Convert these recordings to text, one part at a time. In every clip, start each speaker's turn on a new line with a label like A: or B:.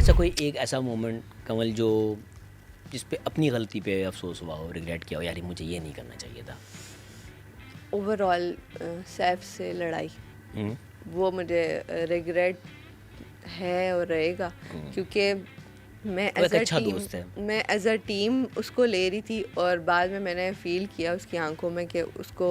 A: अच्छा कोई एक ऐसा मोमेंट कमल जो जिस पे अपनी गलती पे अफसोस हुआ हो, रिग्रेट किया हो, यार मुझे ये नहीं करना चाहिए था?
B: ओवरऑल सैफ से लड़ाई, वो मुझे रिग्रेट है और रहेगा, क्योंकि मैं
A: वो एक अच्छा दोस्त है।
B: मैं एज अ टीम उसको ले रही थी और बाद में मैंने फ़ील किया उसकी आंखों में कि उसको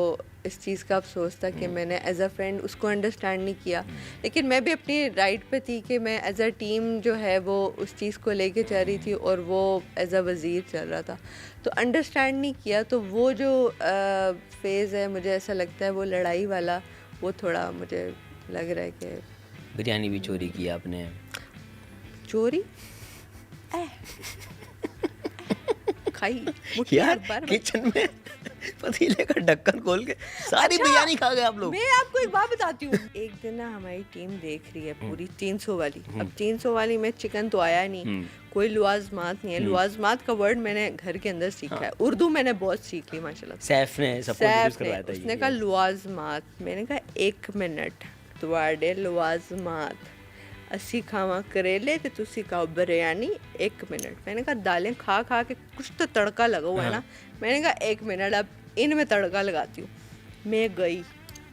B: इस चीज़ का अफसोस था कि मैंने एज अ फ्रेंड उसको अंडरस्टैंड नहीं किया। लेकिन मैं भी अपनी राइट पे थी कि मैं एज अ टीम जो है वो उस चीज़ को लेके चल रही थी और वो एज अ वज़ीर चल रहा था, तो अंडरस्टैंड नहीं किया। तो वो जो फेज़ है, मुझे ऐसा लगता है वो लड़ाई वाला, वो थोड़ा मुझे लग रहा है कि
A: बिरयानी भी चोरी की आपने?
B: चोरी खाई
A: यार किचन में पतीले का ढक्कन खोल के सारी बिरयानी खा गए आप लोग।
B: मैं आपको एक बात बताती हूँ। एक दिन ना हमारी टीम देख रही है पूरी 300 वाली। अब 300 वाली में चिकन तो आया नहीं, कोई लुआजमात नहीं है। लुआजमात का वर्ड मैंने घर के अंदर सीखा है, उर्दू मैंने बहुत सीख ली माशाल्लाह।
A: सैफ ने
B: सैफ ने उसने कहा लुआजमात, मैंने कहा 1 मिनट ਤੁਹਾਡੇ लुआजमात, अस्सी खावा करेले तो तुसी खाओ बिरयानी 1 मिनट। मैंने कहा दालें खा खा के कुछ तो तड़का लगा हुआ है ना। मैंने कहा 1 मिनट अब इनमें तड़का लगाती हूँ। मैं गई,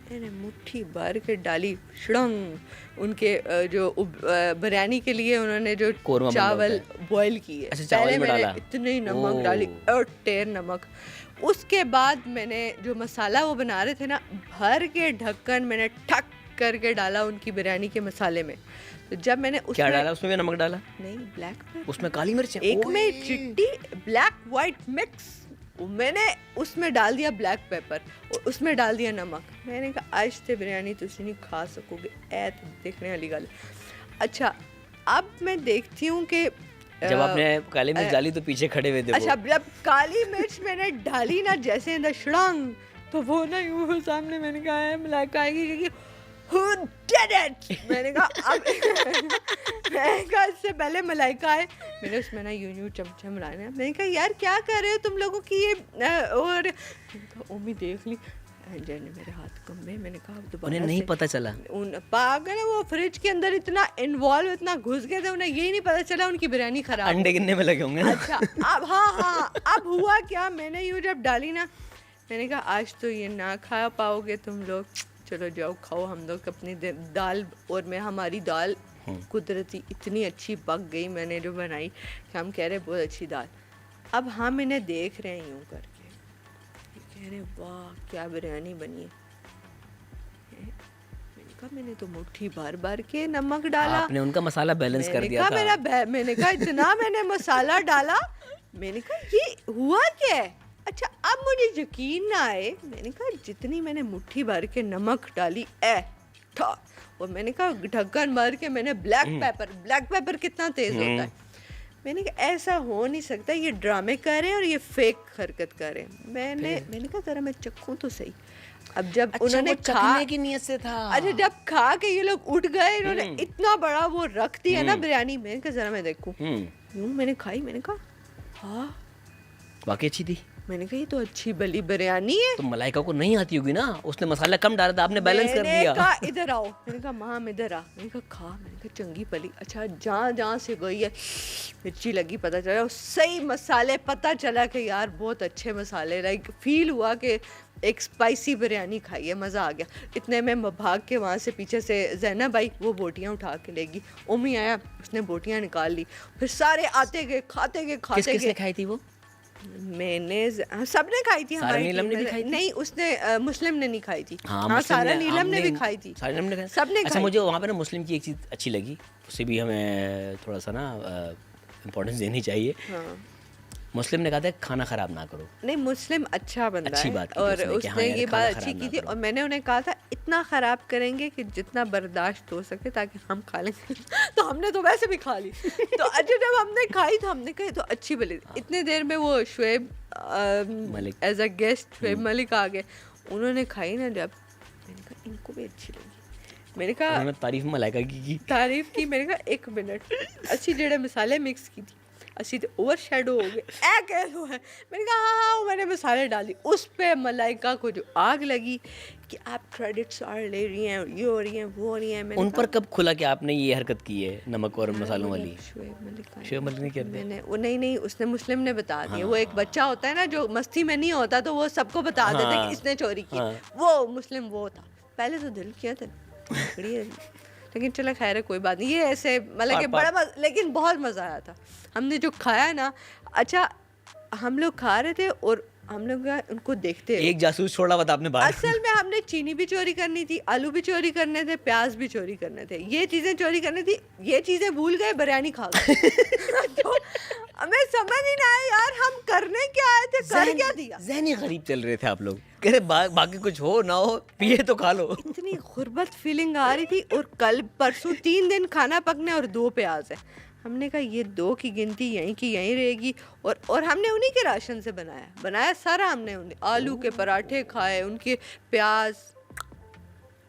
B: मैंने मुट्ठी भर के डाली शड़ंग। उनके जो बिरयानी के लिए उन्होंने जो चावल बॉईल किए, पहले मैंने इतनी नमक डाली और टेर नमक। उसके बाद मैंने जो मसाला वो बना रहे थे ना, भर के ढक्कन मैंने ठक करके डाला उनकी बिरयानी के मसाले में। तो जब मैंने उसमें
A: क्या डाला? उसमें भी नमक डाला?
B: नहीं, ब्लैक पेपर।
A: उसमें काली मिर्च,
B: एक में चिट्टी ब्लैक वाइट मिक्स, मैंने उसमें डाल दिया ब्लैक पेपर और उसमें डाल दिया नमक। मैंने कहा आज से बिरयानी तुम नहीं खा सकोगे, ऐ तो देखने वाली गल। अच्छा अब मैं देखती हूँ कि
A: जब आपने काली मिर्च डाली तो पीछे खड़े हुए थे।
B: अच्छा जब काली मिर्च मैंने डाली ना जैसे अंदर शड़ंग, तो वो ना यूँ सामने, मैंने कहा है मलाइका आएगी, Who did it? मैंने कहा अब मैंने कहा इससे पहले मलाइका आए, मैंने उसमें ना यूं चमचा मिलाना। मैंने कहा यार क्या कर रहे हो तुम लोगों की ये, और ओमी देख ली ने मेरे हाथ कंबे। मैंने कहा दोबारा
A: उन्हें नहीं पता चला,
B: उन पागल है वो फ्रिज के अंदर इतना इन्वॉल्व, इतना घुस गए थे, उन्हें यही नहीं पता चला उनकी बिरयानी खराब,
A: अंडे गिनने में लगे होंगे।
B: अच्छा अब हाँ अब हुआ क्या, मैंने यूं जब डाली ना, मैंने कहा आज तो ये ना खा पाओगे तुम लोग, चलो जाओ खाओ। हम लोग अपनी दाल, और मैं हमारी दाल कुदरती इतनी अच्छी पक गई मैंने जो बनाई कि हम कह रहे बहुत अच्छी दाल। अब हम इन्हें देख रहे हैं यूँ करके, कह रहे वाह क्या बिरयानी बनी है। मैंने कहा मैंने तो मुट्ठी भर भर के नमक डाला,
A: आपने उनका मसाला बैलेंस कर दिया था।
B: मैंने कहा इतना मैंने मसाला डाला, मैंने कहा ये हुआ क्या है। अच्छा अब मुझे यकीन ना आए, मैंने कहा जितनी मैंने मुट्ठी भर के नमक डाली और मैंने कहा ढक्कन भर के मैंने ब्लैक पेपर कितना तेज होता है, मैंने कहा ऐसा हो नहीं सकता, ये ड्रामे कर रहे हैं और ये फेक हरकत कर रहे हैं। मैंने कहा जरा मैं चखूं तो सही। अब जब उन्होंने
A: खाने की नीयत से था,
B: अच्छा जब खा के ये लोग उठ गए, इन्होंने इतना बड़ा वो रख दिया ना बिरयानी, मैंने कहा जरा मैं देखूं। यूं मैंने खाई, मैंने कहा हाँ
A: वाकई अच्छी थी।
B: मैंने कहा ये तो अच्छी भली बिरयानी है।
A: तो मलाइका को नहीं आती होगी ना, उसने मसाला कम डाला था, आपने बैलेंस कर दिया।
B: मैंने कहा इधर आओ, मैंने कहा माम इधर आ, मैंने कहा खा, मैंने कहा चंगी भली। अच्छा जहाँ से गई है मिर्ची लगी, पता चला सही मसाले, पता चला कि यार बहुत अच्छे मसाले, लाइक फील हुआ कि एक स्पाइसी बिरयानी खाई है, मज़ा आ गया। इतने में भाग के वहाँ से पीछे से ज़ैनब आई, वो बोटियाँ उठा के लेगी। ओमी आया, उसने बोटियाँ निकाल ली, फिर सारे आते गए खाते गए।
A: किसने खाई थी वो?
B: मैंने सबने खाई थी, हमारी
A: नीलम ने भी खाई थी?
B: नहीं उसने मुस्लिम ने नहीं खाई थी।
A: हाँ
B: सारा नीलम ने भी खाई थी, सबने।
A: अच्छा मुझे वहाँ पे ना मुस्लिम की एक चीज़ अच्छी लगी, उसे भी हमें थोड़ा सा ना इम्पोर्टेंस देनी चाहिए।
B: हाँ।
A: मुस्लिम ने कहा था खाना ख़राब ना करो।
B: नहीं मुस्लिम अच्छा बंदा है,
A: बात
B: और उसने ये बात अच्छी की थी, और मैंने उन्हें कहा था इतना ख़राब करेंगे कि जितना बर्दाश्त हो सके ताकि हम खा लेंगे। तो हमने तो वैसे भी खा ली। तो अच्छा जब हमने खाई तो हमने कही तो अच्छी बनी। इतने देर में वो Shoaib
A: Malik
B: as a guest Shoaib Malik आ गए, उन्होंने खाई ना जब, मैंने कहा इनको भी अच्छी लगी। मैंने कहा
A: तारीफ मलाइका की
B: तारीफ की, मैंने कहा 1 मिनट अच्छी जेड़े मसाले मिक्स की थी। असी तो ओवर शेडो हो गए ऐ कह लो है। मैंने कहा हाँ हाँ, मैंने मसाले डाल दी। उस पे मलाइका को जो आग लगी कि आप क्रेडिट्स और ले रही हैं, ये हो रही हैं, वो हो रही हैं। मैंने
A: उन पर
B: कहा,
A: कब खुला कि आपने ये हरकत की है नमक और मसालों वाली?
B: शुएब मलिक आया।
A: शुएब मलिक ने क्या दिया?
B: मैंने वो नहीं उसने मुस्लिम ने बता दिया। वो एक बच्चा होता है ना जो मस्ती में नहीं होता तो वो सबको बता देते
A: हाँ,
B: कि इसने चोरी की।
A: हाँ।
B: वो मुस्लिम वो था। पहले तो दिल किया था लेकिन चलो खैर है, कोई बात नहीं। ये ऐसे मतलब कि बड़ा लेकिन बहुत मज़ा आया था। हमने जो खाया ना, अच्छा हम लोग खा रहे थे और हम लोग उनको देखते
A: एक जासूस छोड़ा हुआ था आपने बाहर।
B: असल में हमने चीनी भी चोरी करनी थी, आलू भी चोरी करने थे, प्याज भी चोरी करने थे, ये चीज़ें चोरी करनी थी। ये चीज़ें भूल गए, बिरयानी खा गए। तो हमें समझ ही ना आया यार हम करने क्या आए थे, कर क्या दिया।
A: ज़हनी गरीब चल रहे थे आप लोग, कह रहे बाकी कुछ हो ना हो पिए तो खा लो।
B: इतनी गुर्बत फीलिंग आ रही थी। और कल परसों 3 दिन खाना पकने और 2 प्याज है। हमने कहा ये 2 की गिनती यहीं की यहीं रहेगी। और हमने उन्हीं के राशन से बनाया सारा। हमने उन्हें आलू के पराठे खाए, उनके प्याज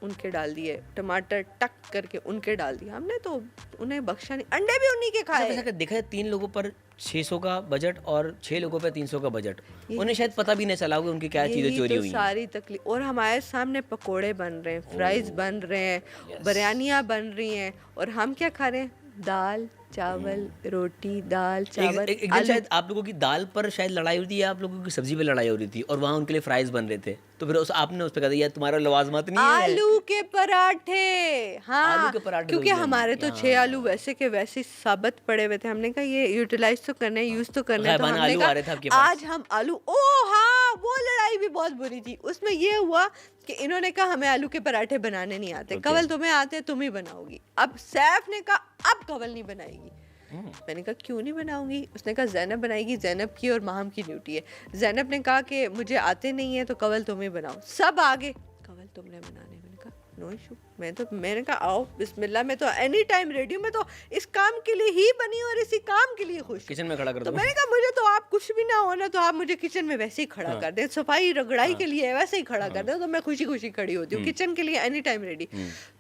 B: उनके डाल दिए, टमाटर टक करके उनके डाल दिया। हमने तो उन्हें बख्शा नहीं। अंडे भी उन्हीं के खाए।
A: ऐसा देखा है 3 लोगों पर 600 का बजट और 6 लोगों पर 300 का बजट। उन्हें शायद पता भी नहीं चला होगा उनकी क्या चीज़ें चोरी
B: तो
A: हुई हैं।
B: सारी तकलीफ। और हमारे सामने पकोड़े बन रहे हैं, फ्राइज बन रहे हैं, बिरयानियाँ बन रही हैं और हम क्या खा रहे हैं? दाल चावल रोटी, दाल चावल।
A: एक दिन शायद आप लोगों की दाल पर शायद लड़ाई हुई थी या आप लोगों की सब्जी पे लड़ाई हो रही थी और वहाँ उनके लिए फ्राइज बन रहे थे, तो फिर आपने उस पर कहा था यार तुम्हारा लवाजमत नहीं है।
B: आलू के पराठे। हाँ
A: आलू के पराठे
B: क्योंकि
A: बोलते हैं।
B: हमारे तो 6 आलू वैसे के वैसे साबित पड़े हुए थे। हमने कहा ये यूटिलाइज तो करने, यूज तो करने। तो
A: गायबाना
B: हमने
A: आलू
B: कहा
A: आ रहे थे आपके पास।
B: आज हम आलू, ओ हाँ वो लड़ाई भी बहुत बुरी थी। उसमें ये हुआ कि इन्होंने कहा हमें आलू के पराठे बनाने नहीं आते। कवल तुम्हें आते, तुम ही बनाओगी। अब सैफ ने कहा अब कवल नहीं बनाएगी। मैंने कहा क्यों नहीं बनाऊंगी? उसने कहा जैनब बनाएगी, जैनब की और माहम की ड्यूटी है। जैनब ने कहा कि मुझे आते नहीं है तो कवल तुम ही बनाओ। सब आगे कवल तुमने बनाने। मैंने कहा नो इशू। मैंने कहा आओ बिस्मिल्लाह, मैं तो एनी टाइम रेडी हूँ। मैं तो इस काम के लिए ही बनी और इसी काम के लिए खुश।
A: किचन में खड़ा कर
B: तो
A: दो।
B: मैंने कहा मुझे तो आप कुछ भी ना हो ना तो आप मुझे किचन में वैसे ही खड़ा कर दें, सफाई रगड़ाई के लिए वैसे ही खड़ा कर दें तो मैं खुशी खुशी खड़ी होती हूँ किचन के लिए एनी टाइम रेडी।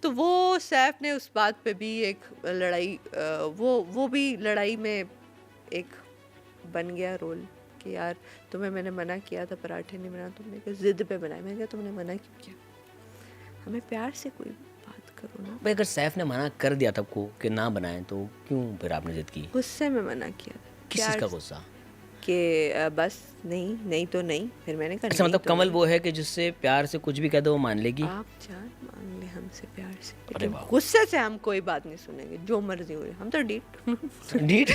B: तो वो सैफ ने उस बात पे भी एक लड़ाई, वो भी लड़ाई में एक बन गया रोल कि यार तुम्हें मैंने मना किया था पराठे नहीं बना, तुमने कहा जिद पे बनाए। मैंने कहा तुमने मना क्यों किया? हमें प्यार से कोई बात करो ना।
A: भाई अगर सैफ ने मना कर दिया था आपको कि ना बनाएं तो क्यों फिर आपने जिद की?
B: गुस्से में मना किया था।
A: किस चीज़ का गुस्सा?
B: कि बस नहीं तो नहीं। फिर मैंने कहा
A: अच्छा, मतलब
B: तो
A: कमल वो है कि जिससे प्यार से कुछ भी कह दो वो मान लेगी।
B: आप जान मान ले हमसे प्यार से, लेकिन गुस्से से हम कोई बात नहीं सुनेंगे। जो मर्जी हो हम तो डीट
A: डीट